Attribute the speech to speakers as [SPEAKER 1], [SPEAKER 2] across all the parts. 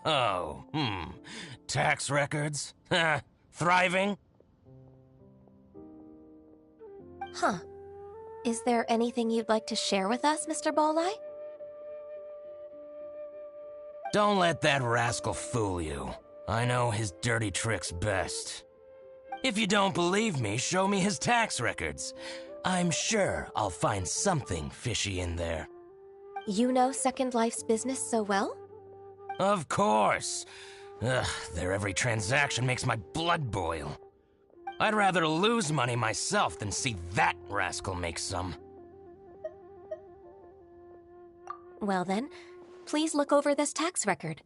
[SPEAKER 1] Oh, tax records? Thriving?
[SPEAKER 2] Huh. Is there anything you'd like to share with us, Mr. Bolai?
[SPEAKER 1] Don't let that rascal fool you. I know his dirty tricks best. If you don't believe me, show me his tax records. I'm sure I'll find something fishy in there.
[SPEAKER 2] You know Second Life's business so well?
[SPEAKER 1] Of course. Ugh, their every transaction makes my blood boil. I'd rather lose money myself than see that rascal make some.
[SPEAKER 2] Well then, please look over this tax record.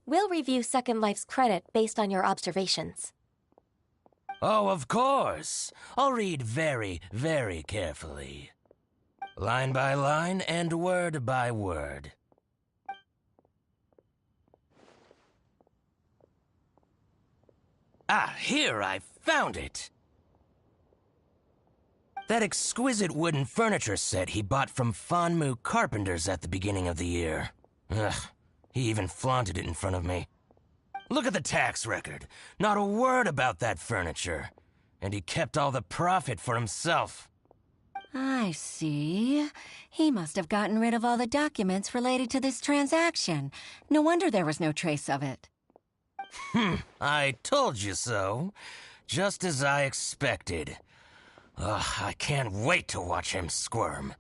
[SPEAKER 2] We'll review Second Life's credit based on your observations.
[SPEAKER 1] Oh, of course. I'll read very, very carefully. Line by line and word by word. Ah, here, I found it! That exquisite wooden furniture set he bought from Fanmu Carpenters at the beginning of the year. Ugh, he even flaunted it in front of me. Look at the tax record. Not a word about that furniture. And he kept all the profit for himself.
[SPEAKER 3] I see. He must have gotten rid of all the documents related to this transaction. No wonder there was no trace of it.
[SPEAKER 1] I told you so. Just as I expected. Ugh, I can't wait to watch him squirm.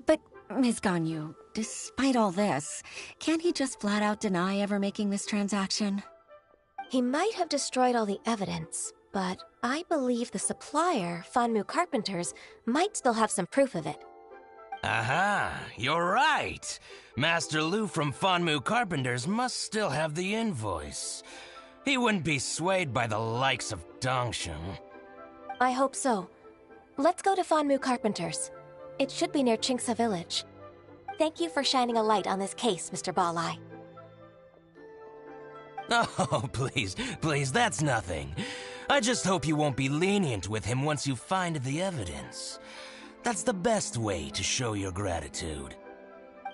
[SPEAKER 3] But, Ms. Ganyu, despite all this, can't he just flat out deny ever making this transaction?
[SPEAKER 2] He might have destroyed all the evidence, but I believe the supplier, Fanmu Carpenters, might still have some proof of it.
[SPEAKER 1] Aha, you're right. Master Lu from Fanmu Carpenters must still have the invoice. He wouldn't be swayed by the likes of Dongsheng.
[SPEAKER 2] I hope so. Let's go to Fanmu Carpenters. It should be near Chingsa Village. Thank you for shining a light on this case, Mr. Balai.
[SPEAKER 1] Oh, please, please, that's nothing. I just hope you won't be lenient with him once you find the evidence. That's the best way to show your gratitude.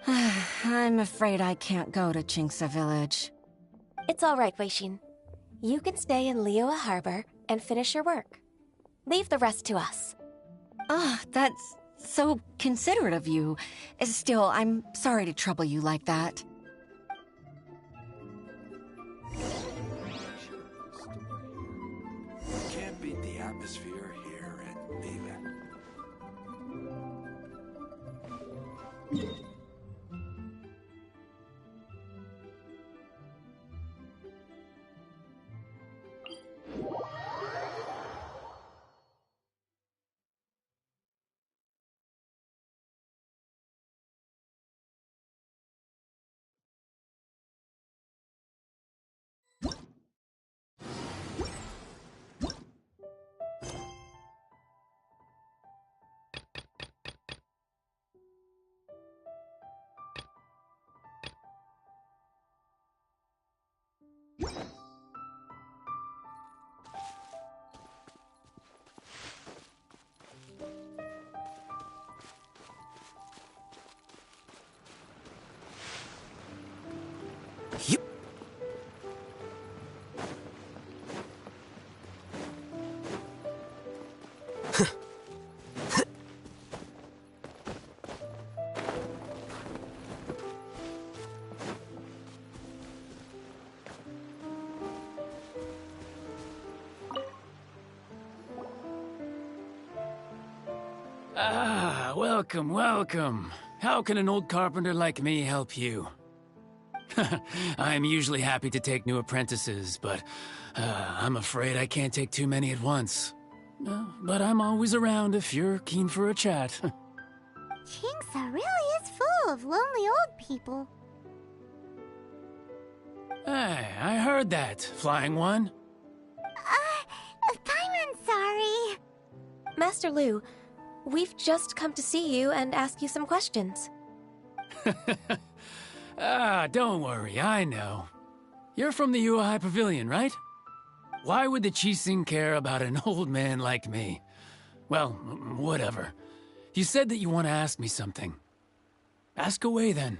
[SPEAKER 3] I'm afraid I can't go to Chingsa Village.
[SPEAKER 2] It's all right, Weishin. You can stay in Liyue Harbor and finish your work. Leave the rest to us.
[SPEAKER 3] Ah, that's so considerate of you. Still, I'm sorry to trouble you like that.
[SPEAKER 4] Can't beat the atmosphere here at Viva.
[SPEAKER 1] Yep.
[SPEAKER 5] Ah, welcome, welcome. How can an old carpenter like me help you? I'm usually happy to take new apprentices, but I'm afraid I can't take too many at once. But I'm always around if you're keen for a chat.
[SPEAKER 6] Chingsa really is full of lonely old people.
[SPEAKER 5] Hey, I heard that, Flying One.
[SPEAKER 6] Paimon's sorry.
[SPEAKER 2] Master Lu, we've just come to see you and ask you some questions.
[SPEAKER 5] Ah, don't worry, I know. You're from the Yuehai Pavilion, right? Why would the Qixing care about an old man like me? Well, whatever. You said that you want to ask me something. Ask away, then.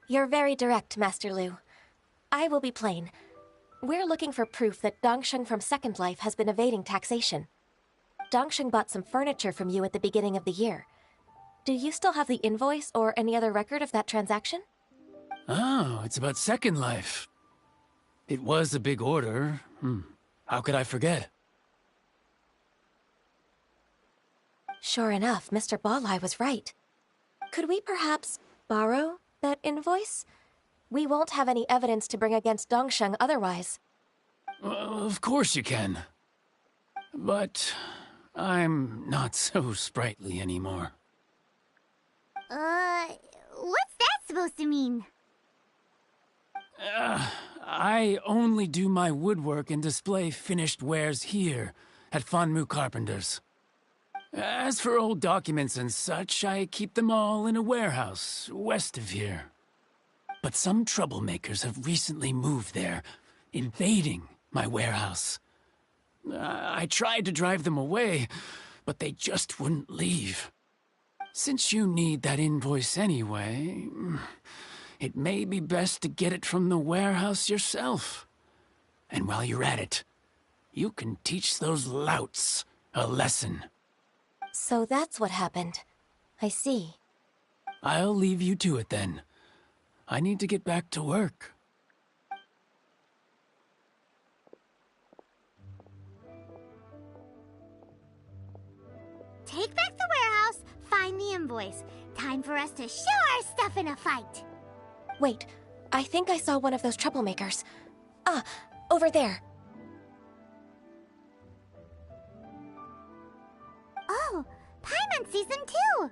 [SPEAKER 2] You're very direct, Master Lu. I will be plain. We're looking for proof that Dongsheng from Second Life has been evading taxation. Dongsheng bought some furniture from you at the beginning of the year. Do you still have the invoice or any other record of that transaction?
[SPEAKER 5] Oh, it's about Second Life. It was a big order. How could I forget?
[SPEAKER 2] Sure enough, Mr. Balai was right. Could we perhaps borrow that invoice? We won't have any evidence to bring against Dongsheng otherwise.
[SPEAKER 5] Of course you can. But I'm not so sprightly anymore.
[SPEAKER 6] What's that supposed to mean?
[SPEAKER 5] I only do my woodwork and display finished wares here, at Fanmu Carpenter's. As for old documents and such, I keep them all in a warehouse, west of here. But some troublemakers have recently moved there, invading my warehouse. I tried to drive them away, but they just wouldn't leave. Since you need that invoice anyway, it may be best to get it from the warehouse yourself. And while you're at it, you can teach those louts a lesson.
[SPEAKER 2] So that's what happened. I see.
[SPEAKER 5] I'll leave you to it then. I need to get back to work.
[SPEAKER 6] Take back the warehouse, find the invoice. Time for us to show our stuff in a fight.
[SPEAKER 2] Wait, I think I saw one of those troublemakers. Ah, over there.
[SPEAKER 6] Oh, Paimon Season 2!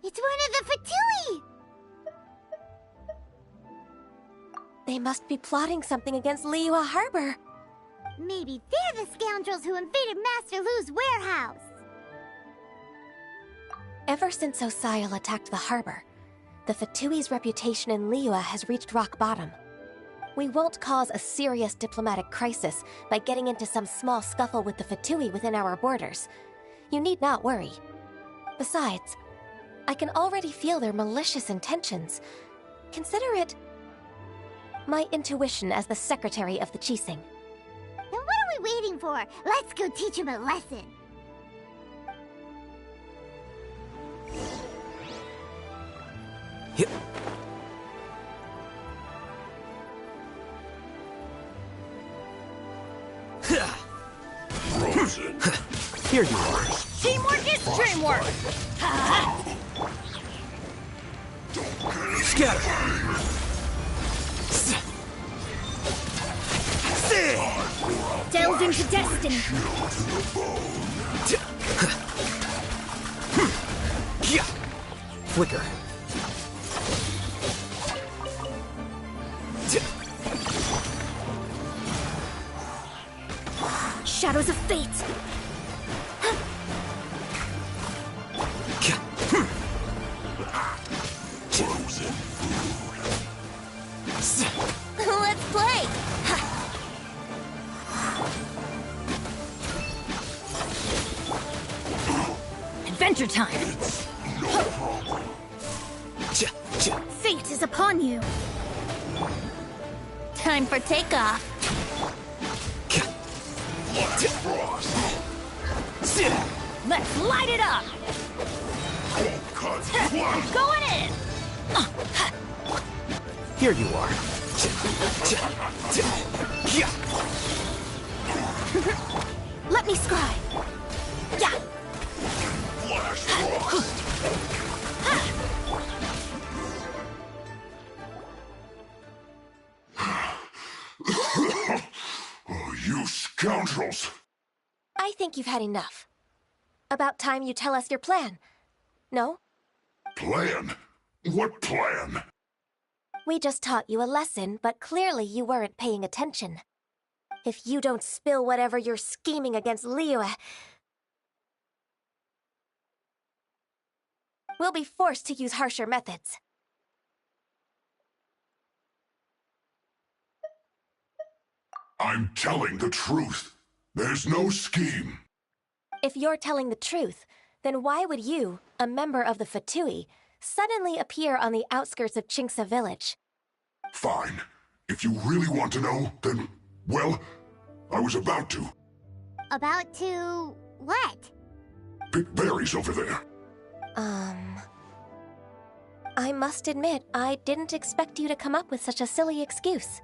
[SPEAKER 6] It's one of the Fatui!
[SPEAKER 2] They must be plotting something against Liyue Harbor.
[SPEAKER 6] Maybe they're the scoundrels who invaded Master Lu's warehouse.
[SPEAKER 2] Ever since Osial attacked the harbor, the Fatui's reputation in Liyue has reached rock bottom. We won't cause a serious diplomatic crisis by getting into some small scuffle with the Fatui within our borders. You need not worry. Besides, I can already feel their malicious intentions. Consider it my intuition as the secretary of the Qixing.
[SPEAKER 6] Then what are we waiting for? Let's go teach him a lesson.
[SPEAKER 1] Yep.
[SPEAKER 4] Frozen.
[SPEAKER 1] Here you are.
[SPEAKER 7] Teamwork is dreamwork!
[SPEAKER 1] Scatter!
[SPEAKER 7] Delve into destiny!
[SPEAKER 1] Flicker.
[SPEAKER 7] Shadows of fate!
[SPEAKER 4] Frozen.
[SPEAKER 2] Let's play!
[SPEAKER 7] Adventure time!
[SPEAKER 4] No problem.
[SPEAKER 7] Fate is upon you! Time for takeoff!
[SPEAKER 4] Flash frost.
[SPEAKER 7] Let's light it up!
[SPEAKER 4] Cut flash.
[SPEAKER 7] Going in!
[SPEAKER 1] Here you are.
[SPEAKER 7] Let me scry! Yeah!
[SPEAKER 4] Flash frost. Oh, you scoundrels!
[SPEAKER 2] I think you've had enough. About time you tell us your plan. No?
[SPEAKER 4] Plan? What plan?
[SPEAKER 2] We just taught you a lesson, but clearly you weren't paying attention. If you don't spill whatever you're scheming against Liyue, we'll be forced to use harsher methods.
[SPEAKER 4] I'm telling the truth. There's no scheme.
[SPEAKER 2] If you're telling the truth, then why would you, a member of the Fatui, suddenly appear on the outskirts of Chinksa village.
[SPEAKER 8] Fine. If you really want to know, then, well, I was about to.
[SPEAKER 6] About to what?
[SPEAKER 8] Pick berries over there.
[SPEAKER 2] I must admit, I didn't expect you to come up with such a silly excuse.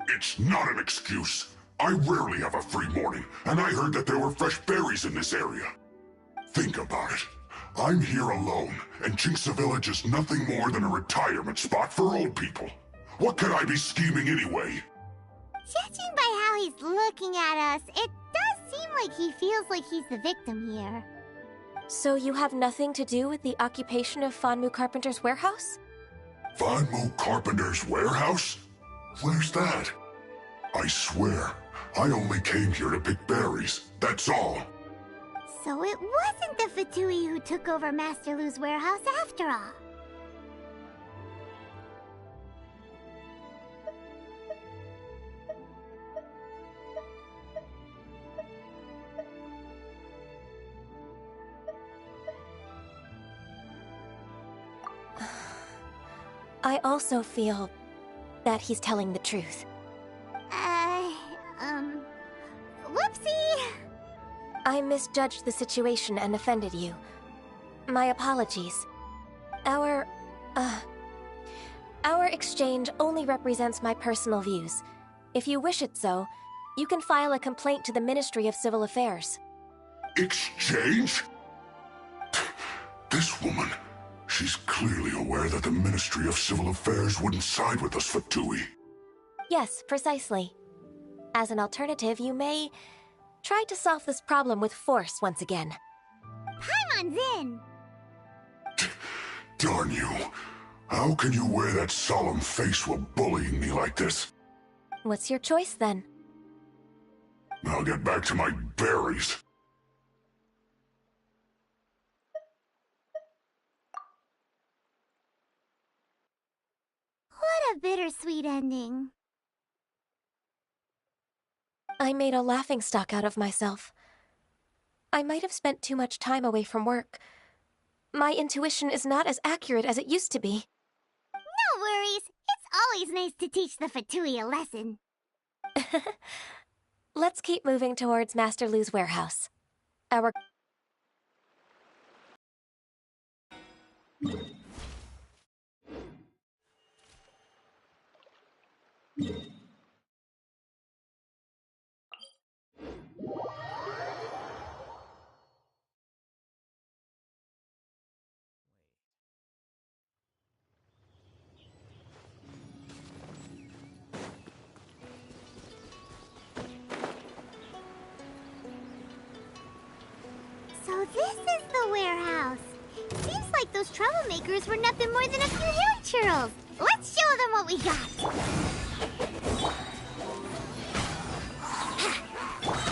[SPEAKER 8] It's not an excuse. I rarely have a free morning, and I heard that there were fresh berries in this area. Think about it. I'm here alone, and Chinksa Village is nothing more than a retirement spot for old people. What could I be scheming anyway?
[SPEAKER 6] Judging by how he's looking at us, it does seem like he feels like he's the victim here.
[SPEAKER 2] So you have nothing to do with the occupation of Fanmu Carpenter's warehouse?
[SPEAKER 8] Fanmu Carpenter's warehouse? Where's that? I swear, I only came here to pick berries, that's all.
[SPEAKER 6] So it wasn't the Fatui who took over Master Lu's warehouse after all.
[SPEAKER 2] I also feel that he's telling the truth.
[SPEAKER 6] Whoopsie!
[SPEAKER 2] I misjudged the situation and offended you. My apologies. Our exchange only represents my personal views. If you wish it so, you can file a complaint to the Ministry of Civil Affairs.
[SPEAKER 8] Exchange? This woman, she's clearly aware that the Ministry of Civil Affairs wouldn't side with us, Fatui.
[SPEAKER 2] Yes, precisely. As an alternative, you may try to solve this problem with force once again.
[SPEAKER 6] Paimon's in!
[SPEAKER 8] Darn you. How can you wear that solemn face while bullying me like this?
[SPEAKER 2] What's your choice, then?
[SPEAKER 8] I'll get back to my berries.
[SPEAKER 6] What a bittersweet ending.
[SPEAKER 2] I made a laughingstock out of myself. I might have spent too much time away from work. My intuition is not as accurate as it used to be.
[SPEAKER 6] No worries. It's always nice to teach the Fatui a lesson.
[SPEAKER 2] Let's keep moving towards Master Lu's warehouse. Our...
[SPEAKER 6] So this is the warehouse. Seems like those troublemakers were nothing more than a few hair churls. Let's show them what we got.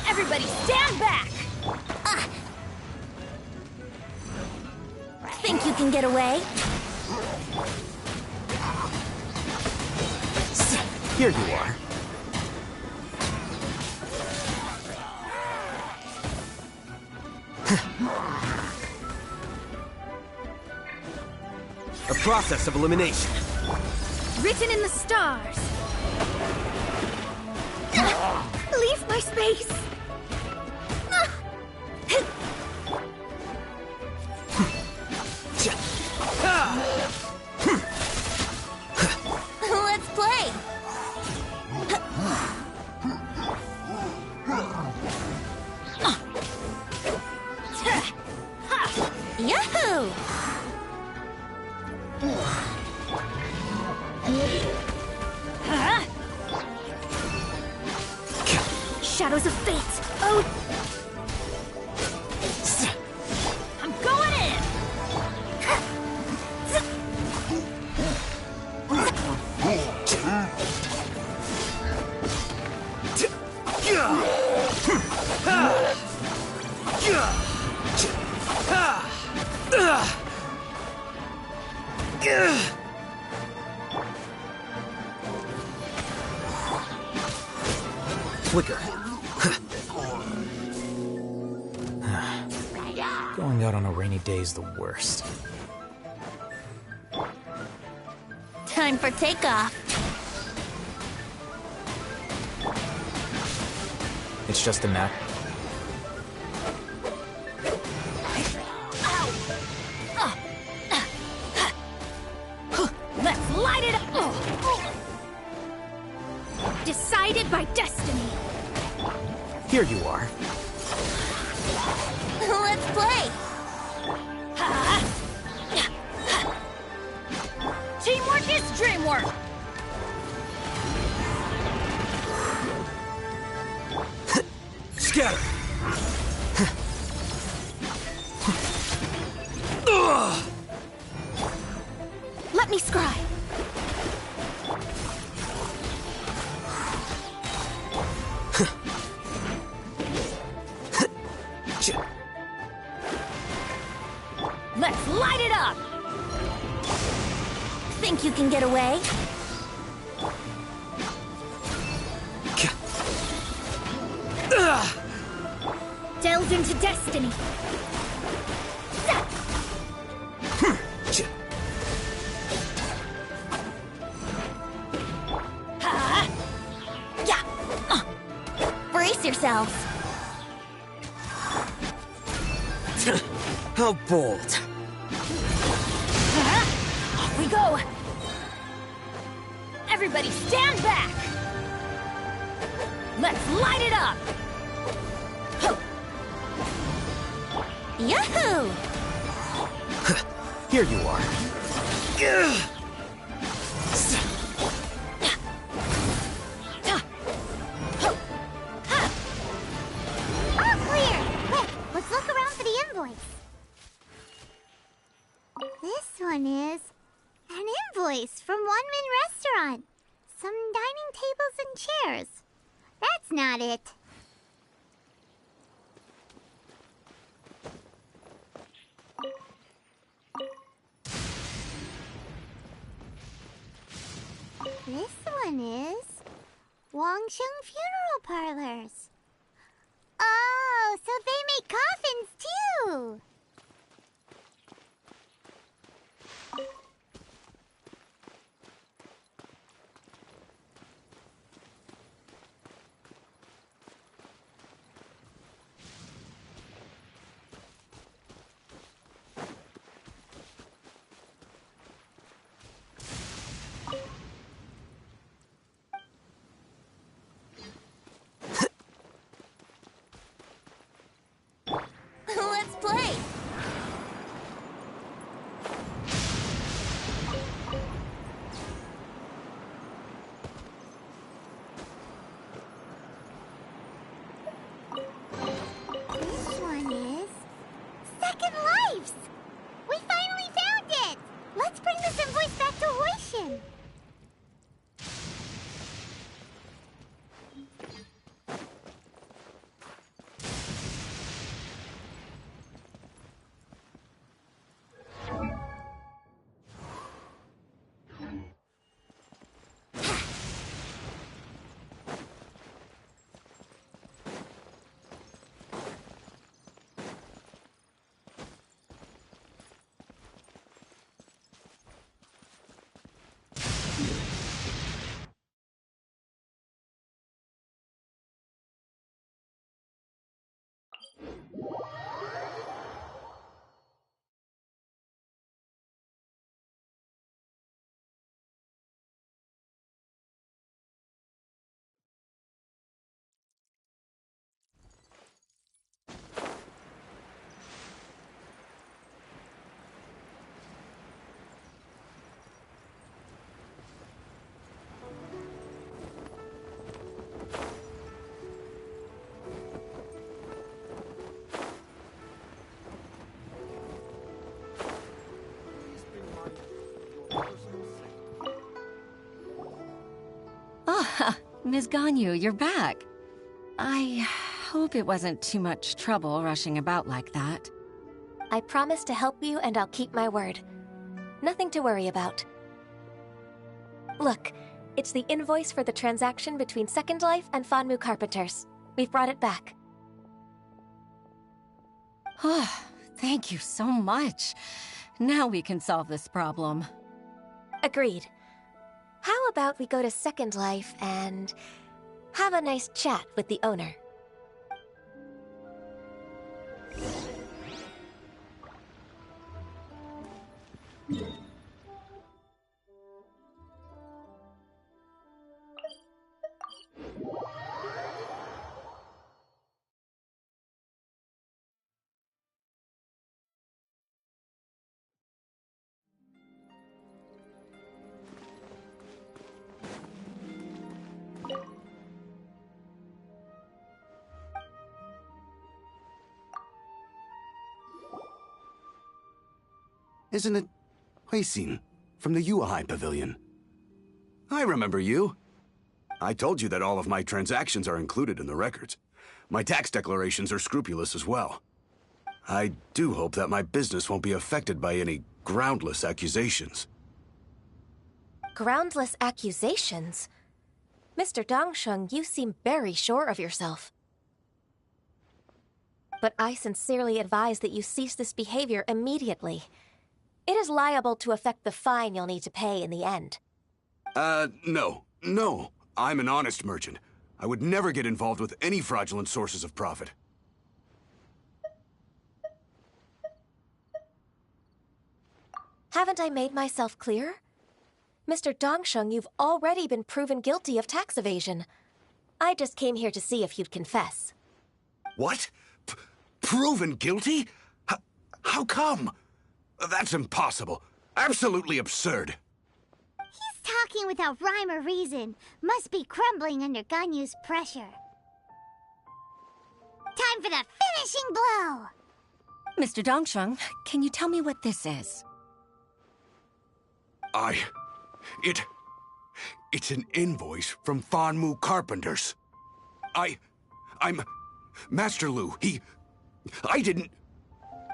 [SPEAKER 7] Everybody stand back! Think you can get away?
[SPEAKER 9] Here you are. A process of elimination.
[SPEAKER 7] Written in the stars. Leave my space! Let's play! Yahoo! Shadows of fate! Oh! I'm going in!
[SPEAKER 9] Flicker. Going out on a rainy day is the worst.
[SPEAKER 7] Time for takeoff.
[SPEAKER 9] It's just a map.
[SPEAKER 7] Let's light it up! Decided by destiny.
[SPEAKER 9] Here you are.
[SPEAKER 7] Let's play! Teamwork is dreamwork!
[SPEAKER 9] Scatter!
[SPEAKER 7] Let me scry! Let's light it up! Think you can get away? Delve into destiny! Brace yourselves!
[SPEAKER 9] How bold.
[SPEAKER 7] Off we go! Everybody stand back! Let's light it up! Yahoo!
[SPEAKER 9] Here you are.
[SPEAKER 6] All clear! Quick, let's look around for the invoice. This one is an invoice from One Min Restaurant. Some dining tables and chairs. That's not it. This one is Wangsheng Funeral Parlors. Oh, so they make coffins too.
[SPEAKER 7] Let's play!
[SPEAKER 6] This one is Second Lives. We finally found it. Let's bring this invoice back to Hoishin.
[SPEAKER 3] Ah, Ms. Ganyu, you're back. I hope it wasn't too much trouble rushing about like that.
[SPEAKER 2] I promise to help you and I'll keep my word. Nothing to worry about. Look, it's the invoice for the transaction between Second Life and Fanmu Carpenters. We've brought it back.
[SPEAKER 3] Oh, thank you so much. Now we can solve this problem.
[SPEAKER 2] Agreed. about we go to Second Life and have a nice chat with the owner?
[SPEAKER 10] Isn't it Huixin from the Yuehai Pavilion? I remember you. I told you that all of my transactions are included in the records. My tax declarations are scrupulous as well. I do hope that my business won't be affected by any groundless accusations.
[SPEAKER 2] Groundless accusations? Mr. Dongsheng, you seem very sure of yourself. But I sincerely advise that you cease this behavior immediately. It is liable to affect the fine you'll need to pay in the end.
[SPEAKER 10] No. No. I'm an honest merchant. I would never get involved with any fraudulent sources of profit.
[SPEAKER 2] Haven't I made myself clear? Mr. Dongsheng, you've already been proven guilty of tax evasion. I just came here to see if you'd confess.
[SPEAKER 10] What? Proven guilty? How come? That's impossible. Absolutely absurd.
[SPEAKER 6] He's talking without rhyme or reason. Must be crumbling under Ganyu's pressure. Time for the finishing blow!
[SPEAKER 3] Mr. Dongsheng, can you tell me what this is?
[SPEAKER 10] It's an invoice from Fanmu Carpenters. I'm Master Lu. I didn't...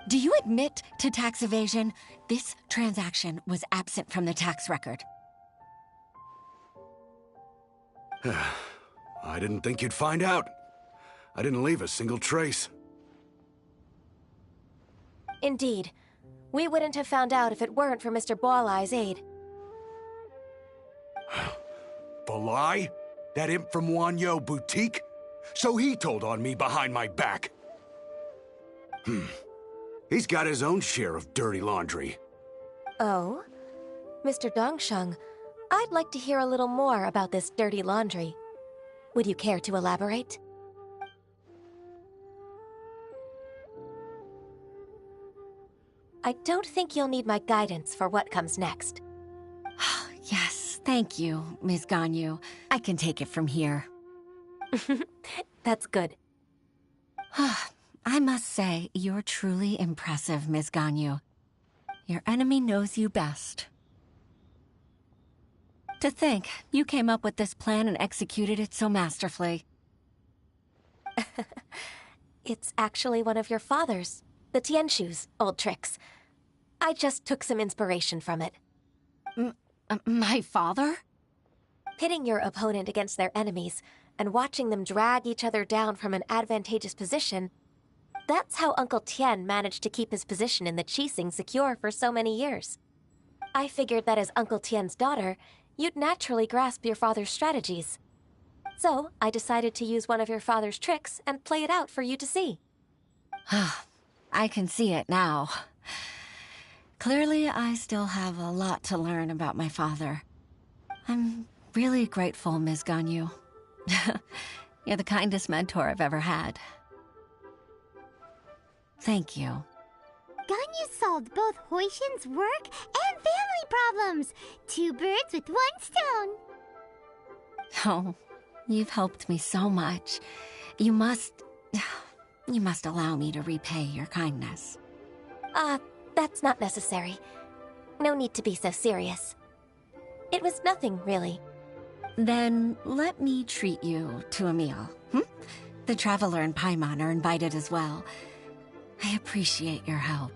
[SPEAKER 3] Do you admit to tax evasion? This transaction was absent from the tax record.
[SPEAKER 10] I didn't think you'd find out. I didn't leave a single trace.
[SPEAKER 2] Indeed. We wouldn't have found out if it weren't for Mr. Boalai's aid.
[SPEAKER 10] Balai? That imp from Wanyo Boutique? So he told on me behind my back. He's got his own share of dirty laundry.
[SPEAKER 2] Oh? Mr. Dongsheng, I'd like to hear a little more about this dirty laundry. Would you care to elaborate? I don't think you'll need my guidance for what comes next.
[SPEAKER 3] Yes, thank you, Ms. Ganyu. I can take it from here.
[SPEAKER 2] That's good.
[SPEAKER 3] I must say, you're truly impressive, Ms. Ganyu. Your enemy knows you best. To think, you came up with this plan and executed it so masterfully.
[SPEAKER 2] It's actually one of your father's, the Tianshu's, old tricks. I just took some inspiration from it.
[SPEAKER 3] My father?
[SPEAKER 2] Pitting your opponent against their enemies and watching them drag each other down from an advantageous position, that's how Uncle Tian managed to keep his position in the Qixing secure for so many years. I figured that as Uncle Tian's daughter, you'd naturally grasp your father's strategies. So, I decided to use one of your father's tricks and play it out for you to see.
[SPEAKER 3] I can see it now. Clearly, I still have a lot to learn about my father. I'm really grateful, Ms. Ganyu. You're the kindest mentor I've ever had. Thank you.
[SPEAKER 6] Ganyu solved both Huixin's work and family problems. 2 birds with 1 stone.
[SPEAKER 3] Oh, you've helped me so much. You must allow me to repay your kindness.
[SPEAKER 2] That's not necessary. No need to be so serious. It was nothing, really.
[SPEAKER 3] Then let me treat you to a meal. The Traveler and Paimon are invited as well. I appreciate your help.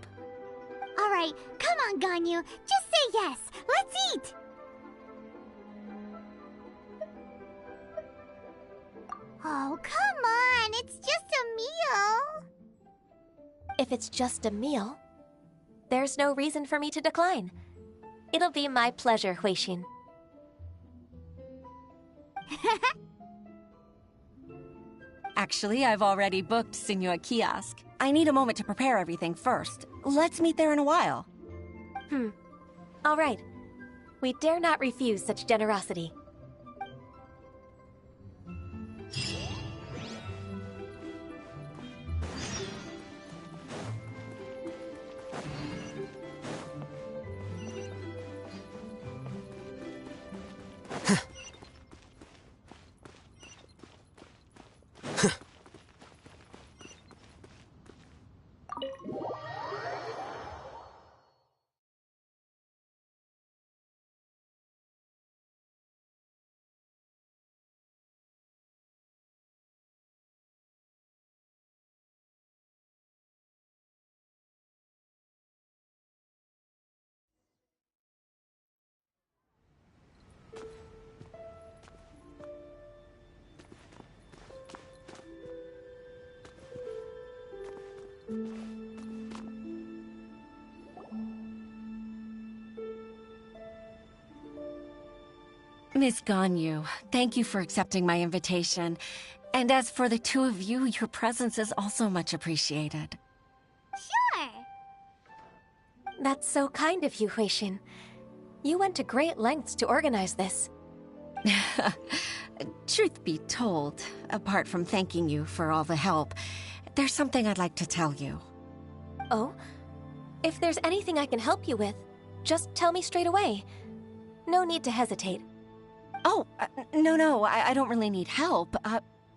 [SPEAKER 6] All right, come on, Ganyu. Just say yes. Let's eat. Oh, come on. It's just a meal.
[SPEAKER 2] If it's just a meal, there's no reason for me to decline. It'll be my pleasure, Huixin.
[SPEAKER 3] Actually, I've already booked Senua Kiosk. I need a moment to prepare everything first. Let's meet there in a while.
[SPEAKER 2] All right. We dare not refuse such generosity.
[SPEAKER 3] Miss Ganyu, thank you for accepting my invitation. And as for the two of you, your presence is also much appreciated.
[SPEAKER 6] Sure.
[SPEAKER 2] That's so kind of you, Huixin. You went to great lengths to organize this.
[SPEAKER 3] Truth be told, apart from thanking you for all the help, there's something I'd like to tell you.
[SPEAKER 2] Oh? If there's anything I can help you with, just tell me straight away. No need to hesitate.
[SPEAKER 3] Oh, no, I don't really need help.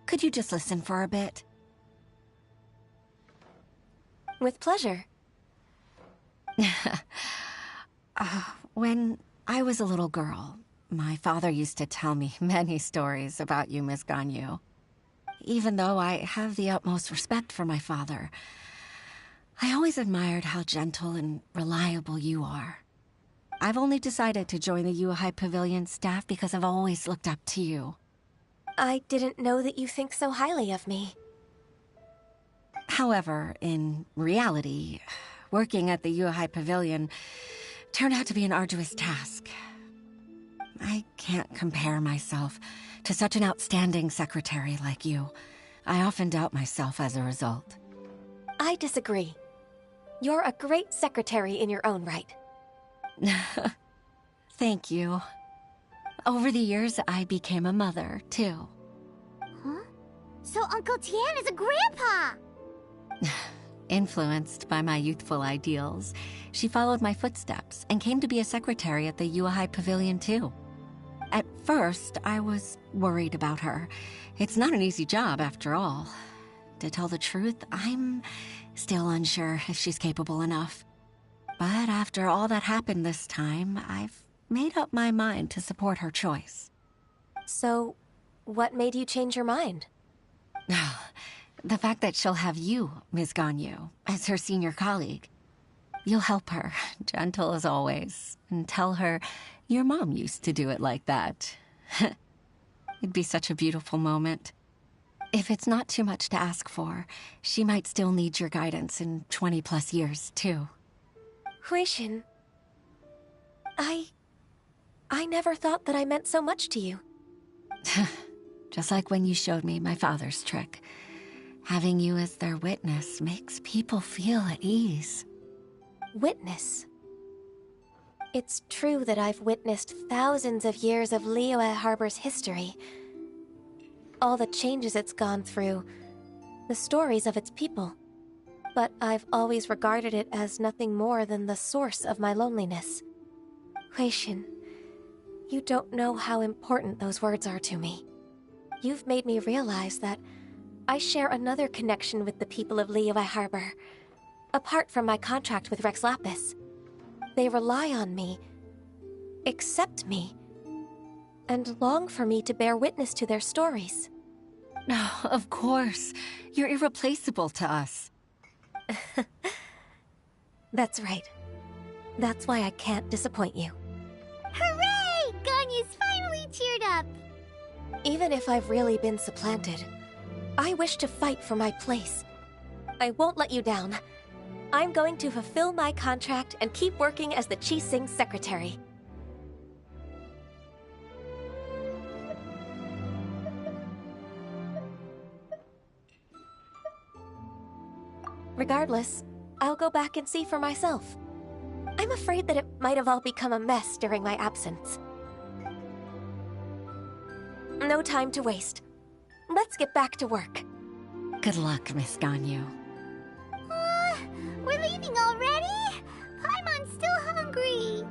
[SPEAKER 3] Could you just listen for a bit?
[SPEAKER 2] With pleasure.
[SPEAKER 3] When I was a little girl, my father used to tell me many stories about you, Miss Ganyu. Even though I have the utmost respect for my father, I always admired how gentle and reliable you are. I've only decided to join the Yuhai Pavilion staff because I've always looked up to you.
[SPEAKER 2] I didn't know that you think so highly of me.
[SPEAKER 3] However, in reality, working at the Yuhai Pavilion turned out to be an arduous task. I can't compare myself to such an outstanding secretary like you. I often doubt myself as a result.
[SPEAKER 2] I disagree. You're a great secretary in your own right.
[SPEAKER 3] Thank you. Over the years, I became a mother, too.
[SPEAKER 6] Huh? So Uncle Tian is a grandpa!
[SPEAKER 3] Influenced by my youthful ideals, she followed my footsteps and came to be a secretary at the Yuhai Pavilion, too. At first, I was worried about her. It's not an easy job, after all. To tell the truth, I'm still unsure if she's capable enough. But after all that happened this time, I've made up my mind to support her choice.
[SPEAKER 2] So, what made you change your mind?
[SPEAKER 3] The fact that she'll have you, Ms. Ganyu, as her senior colleague. You'll help her, gentle as always, and tell her your mom used to do it like that. It'd be such a beautiful moment. If it's not too much to ask for, she might still need your guidance in 20+ years, too.
[SPEAKER 2] Huixin, I never thought that I meant so much to you.
[SPEAKER 3] Just like when you showed me my father's trick. Having you as their witness makes people feel at ease.
[SPEAKER 2] Witness? It's true that I've witnessed thousands of years of Liyue Harbor's history. All the changes it's gone through, the stories of its people. But I've always regarded it as nothing more than the source of my loneliness. Huixin, you don't know how important those words are to me. You've made me realize that I share another connection with the people of Liyue Harbor, apart from my contract with Rex Lapis. They rely on me, accept me, and long for me to bear witness to their stories.
[SPEAKER 3] Oh, of course. You're irreplaceable to us.
[SPEAKER 2] That's right. That's why I can't disappoint you.
[SPEAKER 6] Hooray! Ganyu's finally cheered up!
[SPEAKER 2] Even if I've really been supplanted, I wish to fight for my place. I won't let you down. I'm going to fulfill my contract and keep working as the Qixing secretary. Regardless, I'll go back and see for myself. I'm afraid that it might have all become a mess during my absence. No time to waste. Let's get back to work.
[SPEAKER 3] Good luck, Miss Ganyu.
[SPEAKER 6] We're leaving already? Paimon's still hungry.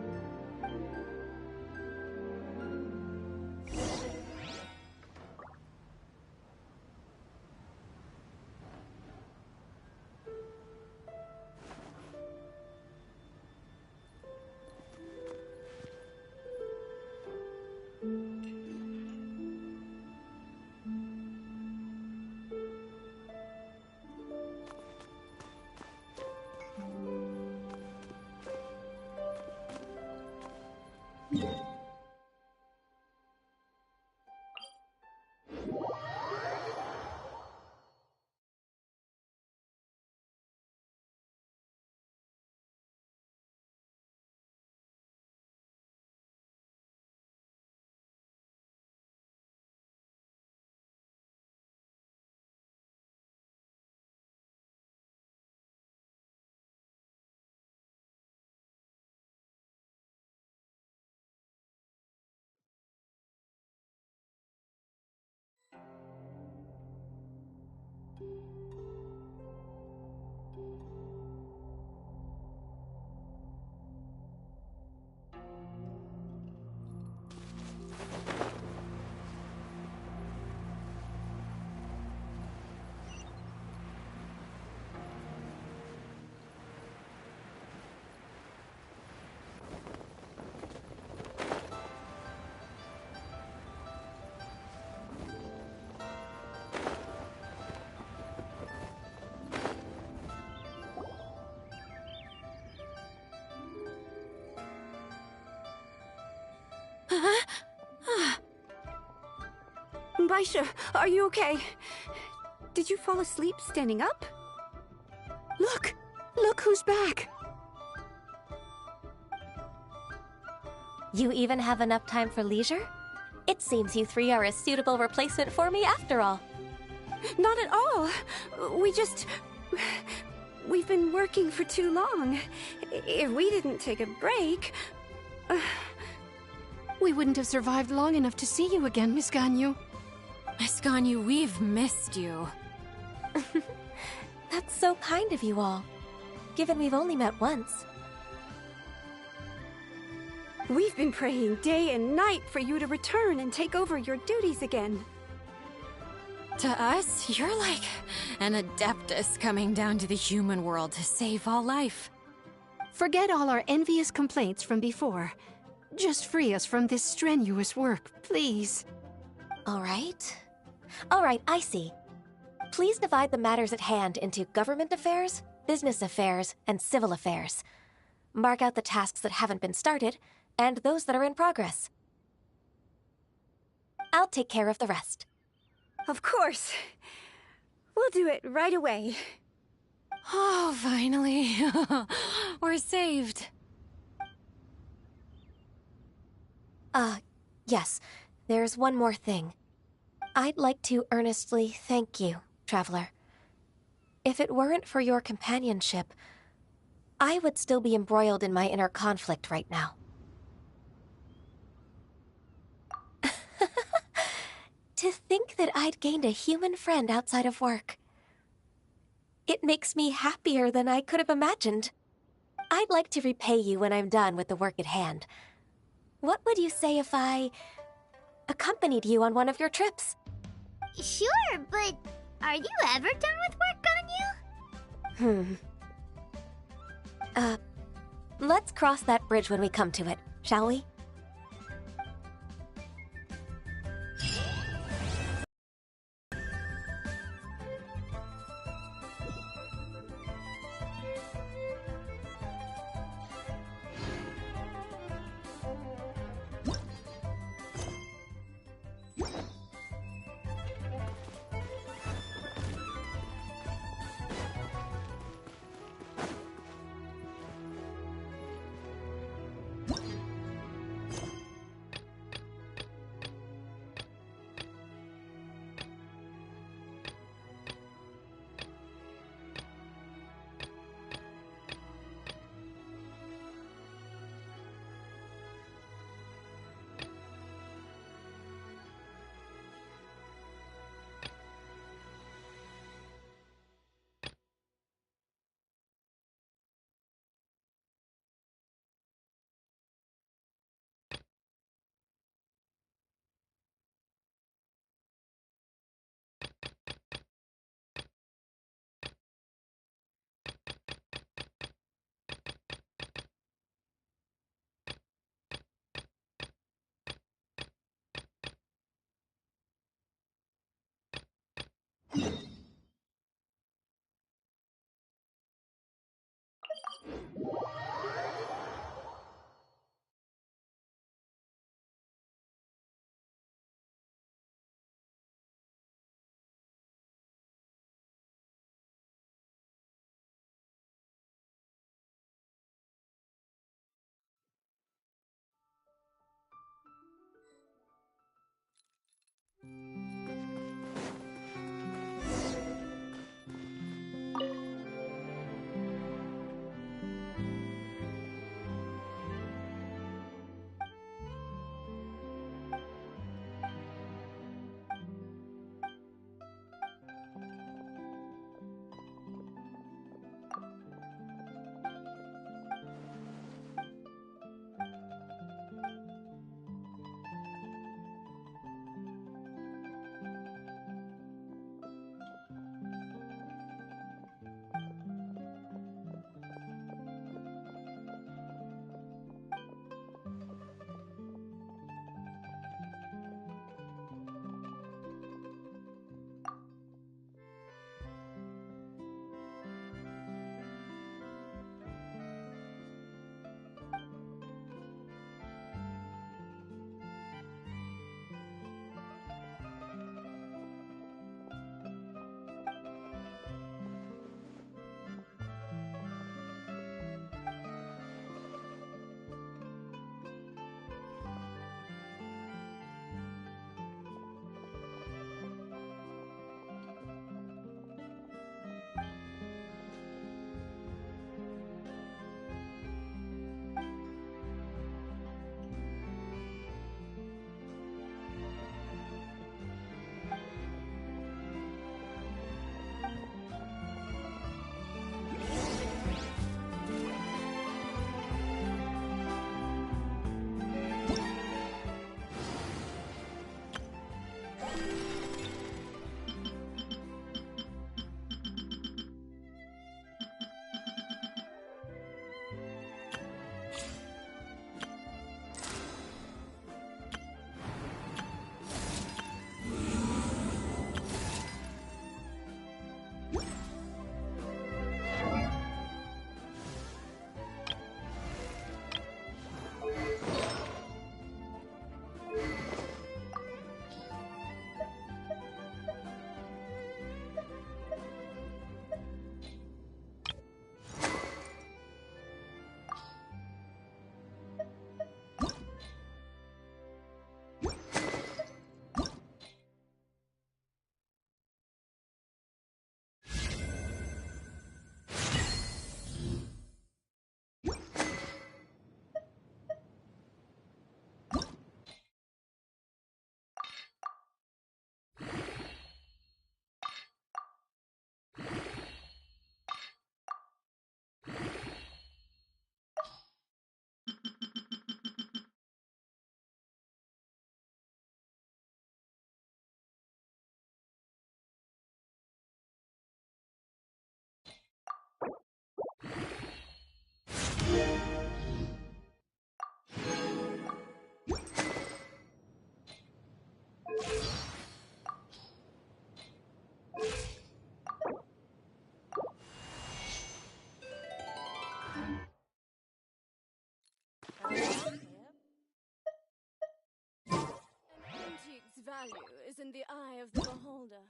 [SPEAKER 11] Baisha, are you okay? Did you fall asleep standing up? Look! Look who's back!
[SPEAKER 2] You even have enough time for leisure? It seems you three are a suitable replacement for me after all.
[SPEAKER 11] Not at all. We've been working for too long. If we didn't take a break...
[SPEAKER 12] We wouldn't have survived long enough to see you again, Miss Ganyu.
[SPEAKER 7] Miss Ganyu, we've missed you.
[SPEAKER 2] That's so kind of you all, given we've only met once.
[SPEAKER 11] We've been praying day and night for you to return and take over your duties again.
[SPEAKER 7] To us, you're like an adeptus coming down to the human world to save all life.
[SPEAKER 12] Forget all our envious complaints from before. Just free us from this strenuous work, please.
[SPEAKER 2] All right, I see. Please divide the matters at hand into government affairs, business affairs, and civil affairs. Mark out the tasks that haven't been started, and those that are in progress. I'll take care of the rest.
[SPEAKER 11] Of course. We'll do it right away.
[SPEAKER 7] Oh, finally. We're saved.
[SPEAKER 2] Yes. There's one more thing. I'd like to earnestly thank you, Traveler. If it weren't for your companionship, I would still be embroiled in my inner conflict right now. To think that I'd gained a human friend outside of work. It makes me happier than I could have imagined. I'd like to repay you when I'm done with the work at hand. What would you say if I accompanied you on one of your trips?
[SPEAKER 6] Sure, but are you ever done with work, Ganyu?
[SPEAKER 2] Let's cross that bridge when we come to it, shall we?
[SPEAKER 7] Antique's value is in the eye of the beholder.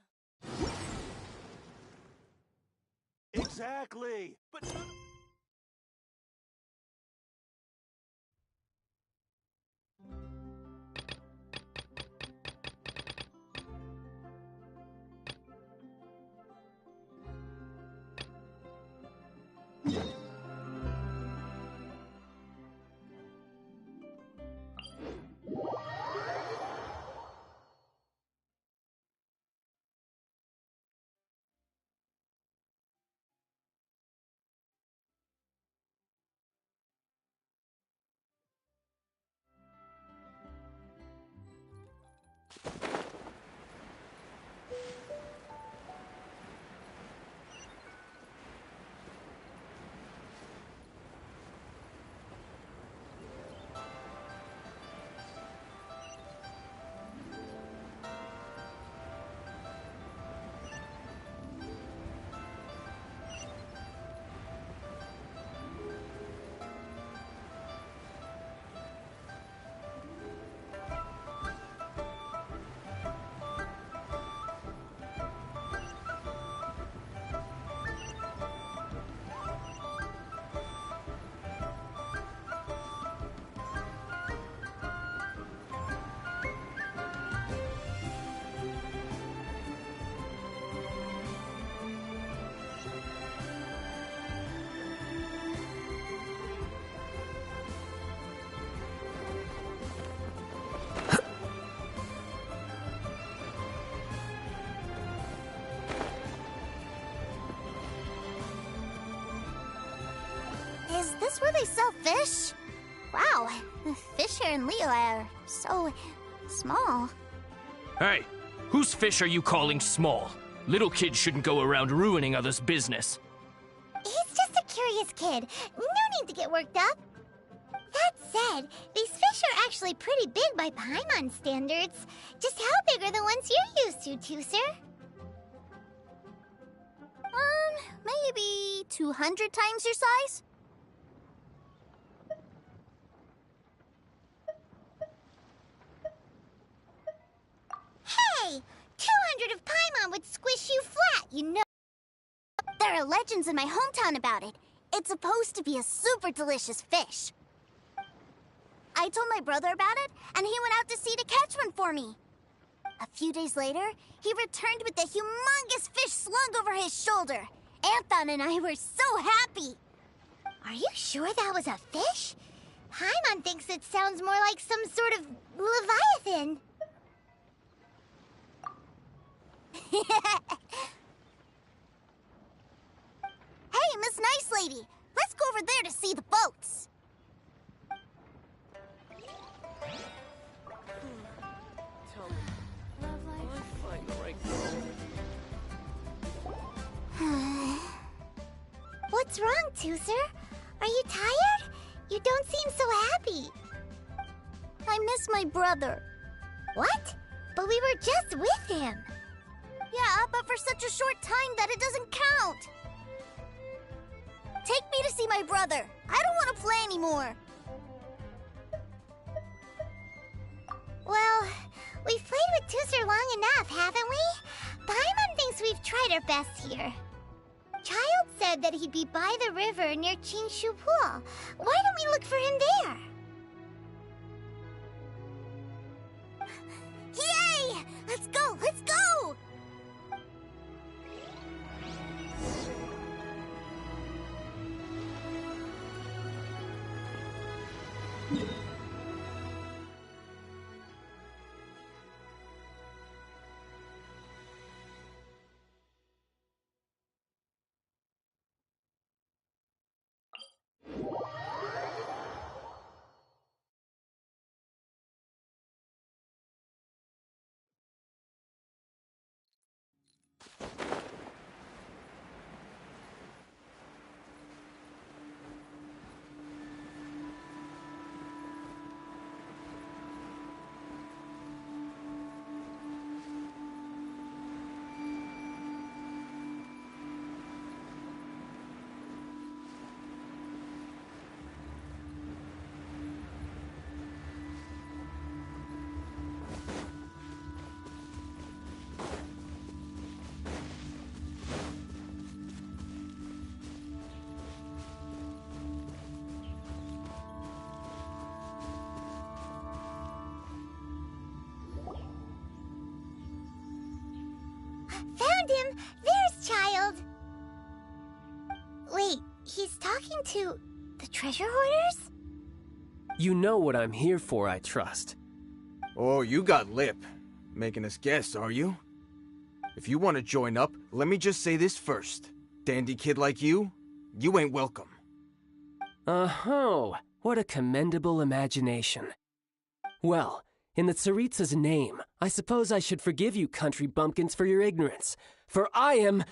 [SPEAKER 13] Exactly! But
[SPEAKER 6] Is this where they sell fish? Wow, the fish here in Leo are so small.
[SPEAKER 13] Hey, whose fish are you calling small? Little kids shouldn't go around ruining others' business.
[SPEAKER 6] He's just a curious kid. No need to get worked up. That said, these fish are actually pretty big by Paimon standards. Just how big are the ones you're used to, Tooser? Maybe 200 times your size? Hey! 200 of Paimon would squish you flat, you know. There are legends in my hometown about it. It's supposed to be a super delicious fish. I told my brother about it, and he went out to sea to catch one for me. A few days later, he returned with a humongous fish slung over his shoulder. Anthon and I were so happy. Are you sure that was a fish? Paimon thinks it sounds more like some sort of leviathan. Hey, Miss Nice Lady, let's go over there to see the boats. What's wrong, Tooser? Are you tired? You don't seem so happy. I miss my brother. What? But we were just with him. Yeah, but for such a short time that it doesn't count. Take me to see my brother. I don't want to play anymore. Well, we've played with Tooser long enough, haven't we? Paimon thinks we've tried our best here. Child said that he'd be by the river near Chinshu Pool. Why don't we look for him there? Yay! Let's go! Let's go! Found him! There's Child! Wait, he's talking to the treasure hoarders?
[SPEAKER 14] You know what I'm here for, I trust.
[SPEAKER 9] Oh, you got lip. Making us guess, are you? If you want to join up, let me just say this first. Dandy kid like you ain't welcome.
[SPEAKER 14] Oh, what a commendable imagination. Well, in the Tsaritsa's name, I suppose I should forgive you country bumpkins for your ignorance, for I am...
[SPEAKER 6] Brother!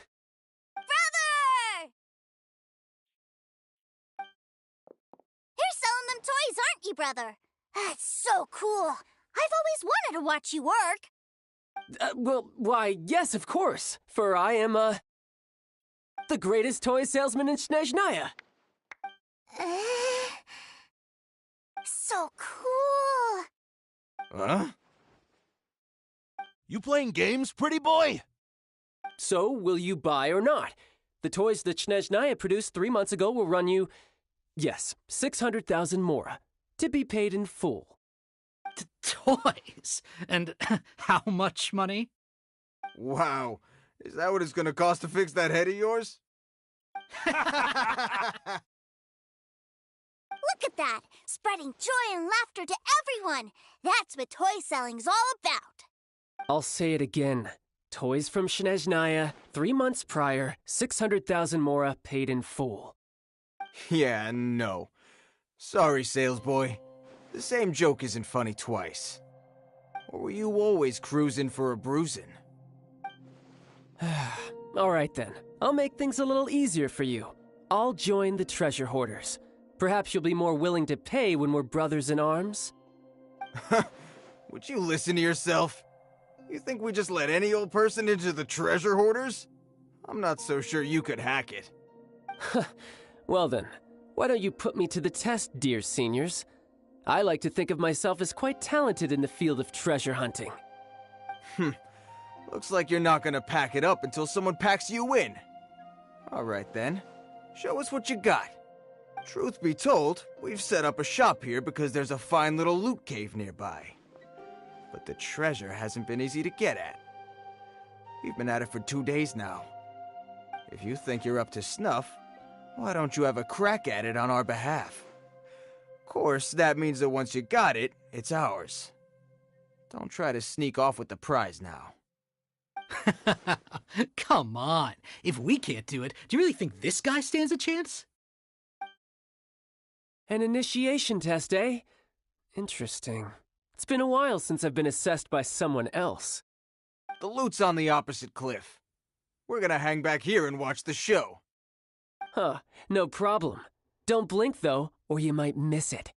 [SPEAKER 6] You're selling them toys, aren't you, brother? That's so cool. I've always wanted to watch you work.
[SPEAKER 14] Well, why, yes, of course, for I am, the greatest toy salesman in Snezhnaya.
[SPEAKER 6] So cool.
[SPEAKER 15] Huh? You playing games, pretty boy?
[SPEAKER 14] So, will you buy or not? The toys that Snezhnaya produced 3 months ago will run you, yes, 600,000 mora, to be paid in full.
[SPEAKER 16] Toys? And how much money?
[SPEAKER 9] Wow. Is that what it's gonna cost to fix that head of yours?
[SPEAKER 6] Look at that! Spreading joy and laughter to everyone! That's what toy selling's all about!
[SPEAKER 14] I'll say it again. Toys from Snezhnaya, 3 months prior, 600,000 mora paid in full.
[SPEAKER 9] Yeah, no. Sorry, salesboy. The same joke isn't funny twice. Or were you always cruising for a bruising?
[SPEAKER 14] All right then. I'll make things a little easier for you. I'll join the treasure hoarders. Perhaps you'll be more willing to pay when we're brothers in arms?
[SPEAKER 9] Would you listen to yourself? You think we just let any old person into the treasure hoarders? I'm not so sure you could hack it.
[SPEAKER 14] Well then, why don't you put me to the test, dear seniors? I like to think of myself as quite talented in the field of treasure hunting.
[SPEAKER 9] Looks like you're not gonna pack it up until someone packs you in. Alright then, show us what you got. Truth be told, we've set up a shop here because there's a fine little loot cave nearby. But the treasure hasn't been easy to get at. We've been at it for 2 days now. If you think you're up to snuff, why don't you have a crack at it on our behalf? Of course, that means that once you got it, it's ours. Don't try to sneak off with the prize now.
[SPEAKER 16] Come on. If we can't do it, do you really think this guy stands a chance?
[SPEAKER 14] An initiation test, eh? Interesting. It's been a while since I've been assessed by someone else.
[SPEAKER 9] The loot's on the opposite cliff. We're gonna hang back here and watch the show.
[SPEAKER 14] Huh, no problem. Don't blink, though, or you might miss it.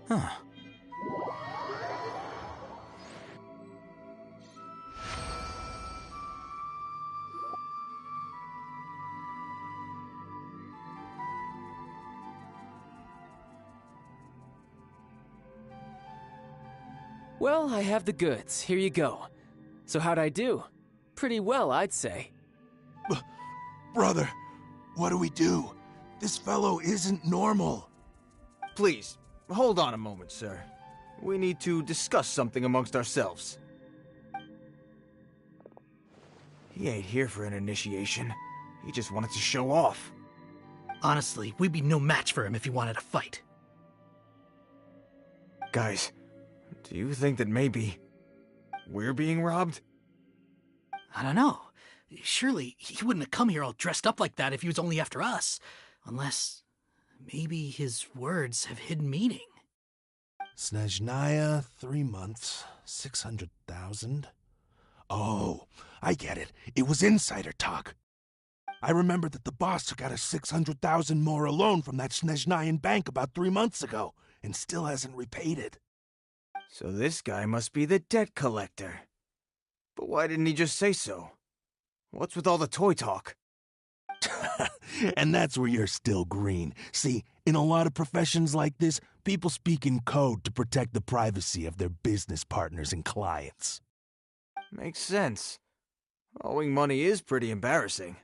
[SPEAKER 16] Huh.
[SPEAKER 14] Well, I have the goods. Here you go. So how'd I do? Pretty well, I'd say.
[SPEAKER 15] Brother, what do we do? This fellow isn't normal.
[SPEAKER 9] Please, hold on a moment, sir. We need to discuss something amongst ourselves. He ain't here for an initiation. He just wanted to show off.
[SPEAKER 16] Honestly, we'd be no match for him if he wanted to fight.
[SPEAKER 9] Guys, do you think that maybe we're being robbed?
[SPEAKER 16] I don't know. Surely he wouldn't have come here all dressed up like that if he was only after us. Unless maybe his words have hidden meaning.
[SPEAKER 15] Snezhnaya, 3 months, 600,000. Oh, I get it. It was insider talk. I remember that the boss took out a 600,000 more loan from that Snezhnayan bank about 3 months ago, and still hasn't repaid it.
[SPEAKER 9] So this guy must be the debt collector. But why didn't he just say so? What's with all the toy talk?
[SPEAKER 15] And that's where you're still green. See, in a lot of professions like this, people speak in code to protect the privacy of their business partners and clients.
[SPEAKER 9] Makes sense. Owing money is pretty embarrassing.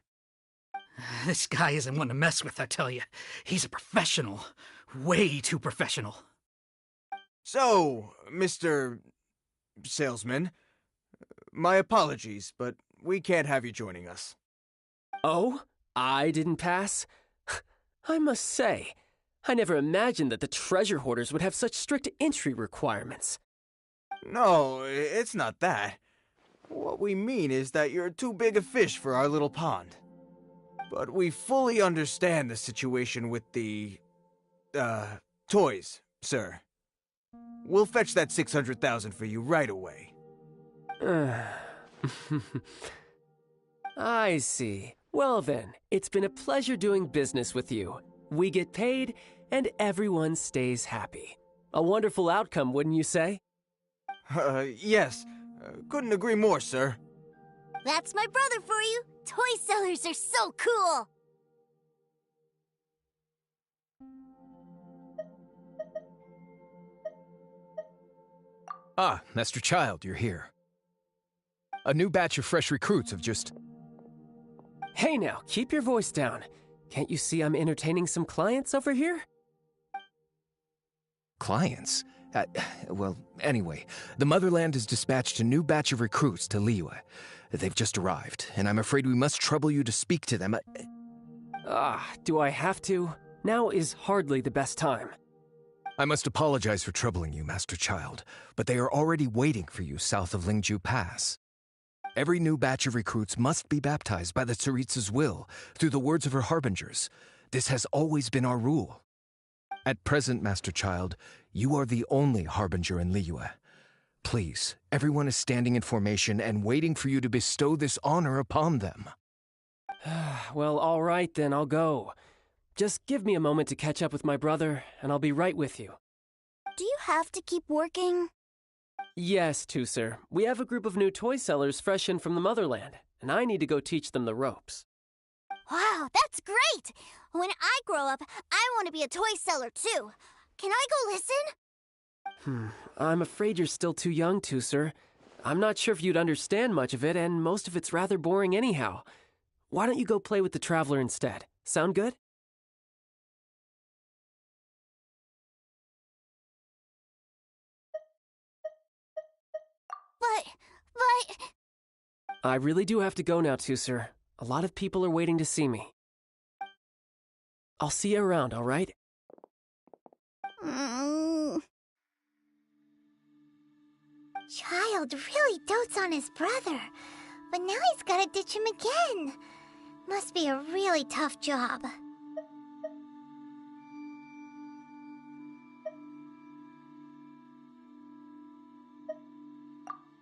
[SPEAKER 16] This guy isn't one to mess with, I tell you. He's a professional. Way too professional.
[SPEAKER 9] So, Mr. Salesman, my apologies, but we can't have you joining us.
[SPEAKER 14] Oh? I didn't pass? I must say, I never imagined that the treasure hoarders would have such strict entry requirements.
[SPEAKER 9] No, it's not that. What we mean is that you're too big a fish for our little pond. But we fully understand the situation with the, toys, sir. We'll fetch that 600,000 for you right away.
[SPEAKER 14] I see. Well then, it's been a pleasure doing business with you. We get paid, and everyone stays happy. A wonderful outcome, wouldn't you say?
[SPEAKER 9] Yes. Couldn't agree more, sir.
[SPEAKER 6] That's my brother for you. Toy sellers are so cool.
[SPEAKER 17] Ah, Master Child, you're here. A new batch of fresh recruits have just...
[SPEAKER 14] Hey now, keep your voice down. Can't you see I'm entertaining some clients over here?
[SPEAKER 17] Clients? Well, anyway, the Motherland has dispatched a new batch of recruits to Liyue. They've just arrived, and I'm afraid we must trouble you to speak to them.
[SPEAKER 14] Do I have to? Now is hardly the best time.
[SPEAKER 17] I must apologize for troubling you, Master Child, but they are already waiting for you south of Lingju Pass. Every new batch of recruits must be baptized by the Tsaritsa's will, through the words of her harbingers. This has always been our rule. At present, Master Child, you are the only harbinger in Liyue. Please, everyone is standing in formation and waiting for you to bestow this honor upon them.
[SPEAKER 14] Well, all right then, I'll go. Just give me a moment to catch up with my brother, and I'll be right with you.
[SPEAKER 6] Do you have to keep working?
[SPEAKER 14] Yes, Tusser. We have a group of new toy sellers fresh in from the Motherland, and I need to go teach them the ropes.
[SPEAKER 6] Wow, that's great! When I grow up, I want to be a toy seller too. Can I go listen?
[SPEAKER 14] I'm afraid you're still too young, Tusser. I'm not sure if you'd understand much of it, and most of it's rather boring anyhow. Why don't you go play with the Traveler instead? Sound good?
[SPEAKER 6] But...
[SPEAKER 14] I really do have to go now, Tusser. A lot of people are waiting to see me. I'll see you around, all right?
[SPEAKER 6] Child really dotes on his brother, but now he's gotta ditch him again. Must be a really tough job.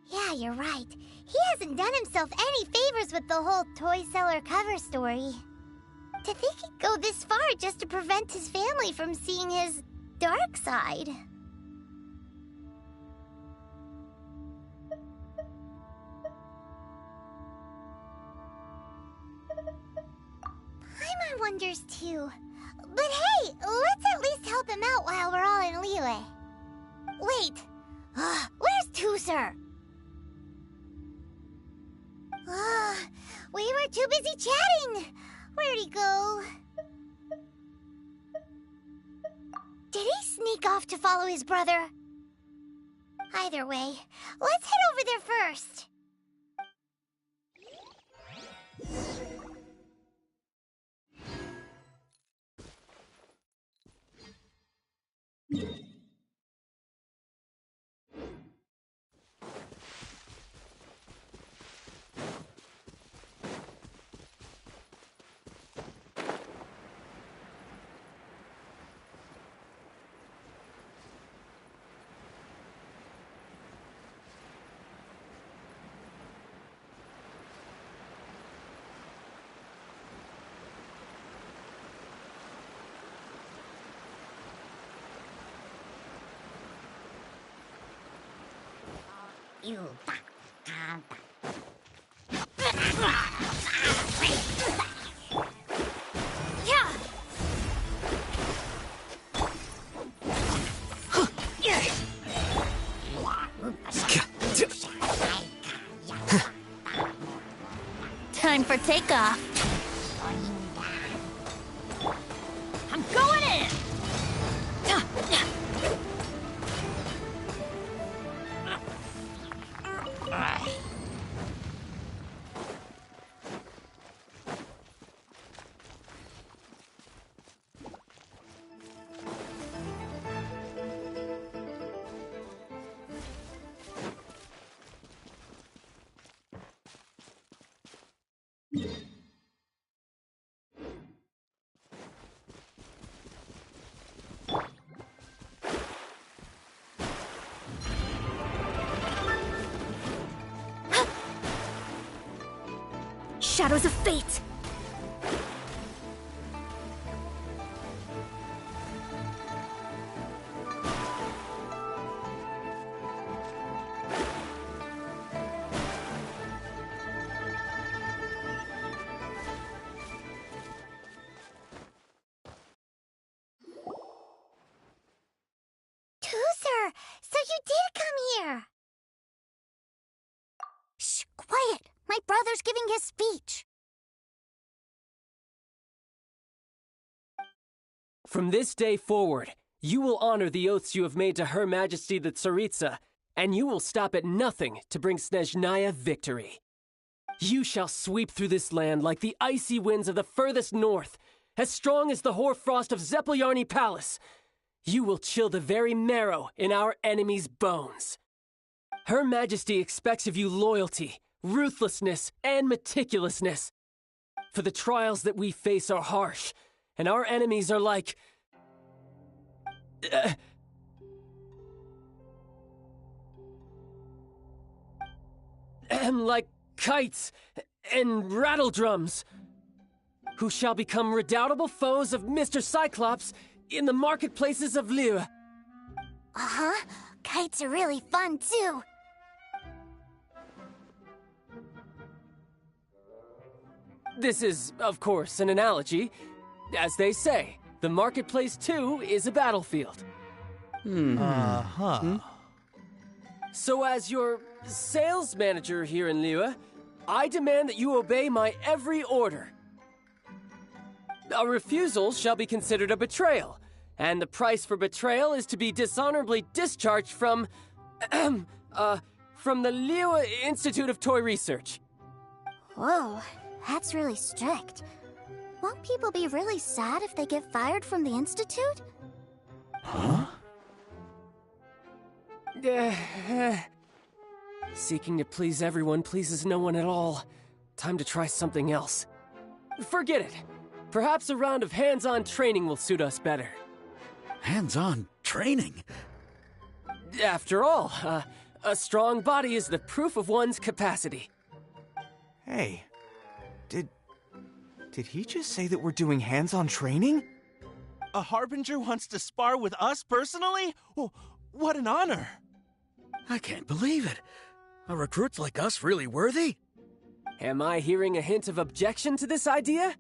[SPEAKER 6] Yeah, you're right. He hasn't done himself any favors with the whole toy seller cover story. To think he'd go this far just to prevent his family from seeing his dark side. Paimon wonders too. But hey, let's at least help him out while we're all in Liyue. Wait, where's Tusser? We were too busy chatting. Where'd he go? Did he sneak off to follow his brother? Either way, let's head over there first. Time for takeoff. I'm going in! Shadows of fate! his speech.
[SPEAKER 14] From this day forward, you will honor the oaths you have made to Her Majesty the Tsaritsa, and you will stop at nothing to bring Snezhnaya victory. You shall sweep through this land like the icy winds of the furthest north, as strong as the hoarfrost of Zepelyarny Palace. You will chill the very marrow in our enemies' bones. Her Majesty expects of you loyalty, ruthlessness, and meticulousness. For the trials that we face are harsh, and our enemies are like... like kites and rattledrums, who shall become redoubtable foes of Mr. Cyclops in the marketplaces of Liyue.
[SPEAKER 6] Uh-huh. Kites are really fun, too.
[SPEAKER 14] This is, of course, an analogy. As they say, the marketplace, too, is a battlefield.
[SPEAKER 15] Uh-huh.
[SPEAKER 14] So as your sales manager here in Liyue, I demand that you obey my every order. A refusal shall be considered a betrayal, and the price for betrayal is to be dishonorably discharged from the Liyue Institute of Toy Research.
[SPEAKER 6] Whoa, that's really strict. Won't people be really sad if they get fired from the Institute?
[SPEAKER 15] Huh?
[SPEAKER 14] Seeking to please everyone pleases no one at all. Time to try something else. Forget it. Perhaps a round of hands-on training will suit us better.
[SPEAKER 16] Hands-on training?
[SPEAKER 14] After all, a strong body is the proof of one's capacity.
[SPEAKER 9] Hey, did he just say that we're doing hands-on training?
[SPEAKER 15] A Harbinger wants to spar with us personally? Oh, what an honor!
[SPEAKER 16] I can't believe it. Are recruits like us really worthy?
[SPEAKER 14] Am I hearing a hint of objection to this idea?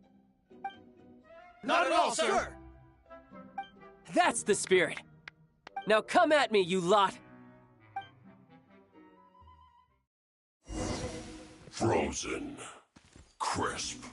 [SPEAKER 15] Not at all, sir!
[SPEAKER 14] That's the spirit. Now come at me, you lot!
[SPEAKER 8] Frozen. Crisp.